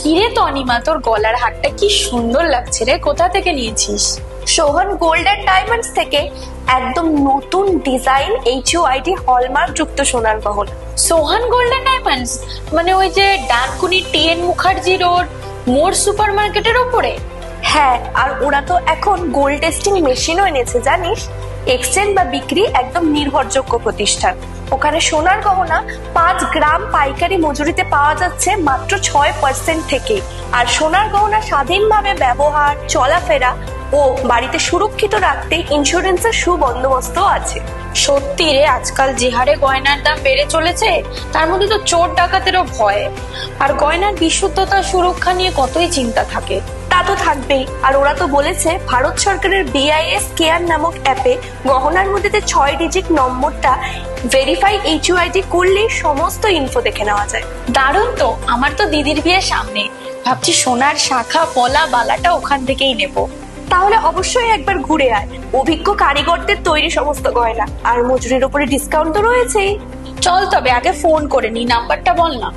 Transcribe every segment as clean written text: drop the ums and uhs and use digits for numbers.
কিরে তনিমা, তোর গলার হারটা কি সুন্দর লাগছে রে, কোথা থেকে নিয়েছিস? সোহন গোল্ড অ্যান্ড ডায়মন্ডস থেকে একদম নতুন ডিজাইন HUID হলমার্ক যুক্ত সোনার গহনা। সোহান গোল্ডেন ডায়মন্ডস মানে ওই যে ডানকুনি TN মুখার্জি রোড মোর সুপার মার্কেটের ওপরে? হ্যাঁ, আর ওরা তো এখন গোল্ড টেস্টিং মেশিনও এনেছে জানিস। এক্সচেঞ্জ বা বিক্রি একদম নির্ভরযোগ্য প্রতিষ্ঠান। ওখানে সোনার গহনা 5 গ্রাম পাইকারি মজুরিতে পাওয়া যাচ্ছে মাত্র 6% থেকে। আর সোনার গহনা স্বাধীনভাবে ব্যবহার, চলাফেরা ও বাড়িতে সুরক্ষিত রাখতে ইন্স্যুরেন্সের সুবন্দোবস্ত আছে। সত্যি রে, আজকাল যে হারে গয়নার দাম বেড়ে চলেছে তার মধ্যে তো চোর ডাকাতেরও ভয়। আর গয়নার বিশুদ্ধতা সুরক্ষা নিয়ে কতই চিন্তা থাকে। তা তো থাকবেই। আর ওরা তো বলেছে ভারত সরকারের BIS কেয়ার নামক অ্যাপে গহনার মধ্যে যে 6 ডিজিট নম্বরটা ভেরিফাই HUID করলেই সমস্ত ইনফো দেখে নেওয়া যায়। দারুণ তো। আমার তো দিদির বিয়ে সামনে, ভাবছি সোনার শাখা পলা বালাটা ওখান থেকেই নেব। তাহলে অবশ্যই একবার ঘুরে আয়। অভিজ্ঞ কারিগরদের তৈরি সমস্ত গয়না, আর মজুরির উপরে ডিসকাউন্ট তো রয়েছেই। চল তবে আগে ফোন করে নি, নাম্বারটা বল না।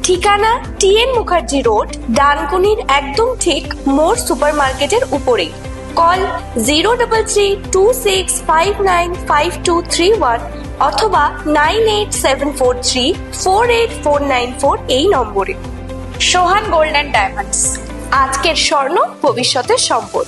ঠিকানা TN মুখার্জি রোড, ডানকুনির একদম ঠিক মোর সুপার মার্কেটের উপরেই। কল 03326595231 অথবা 9874348494 এই নম্বরে। সোহান গোল্ড অ্যান্ড ডায়মন্ডস, আজকের স্বর্ণ ভবিষ্যতের সম্পদ।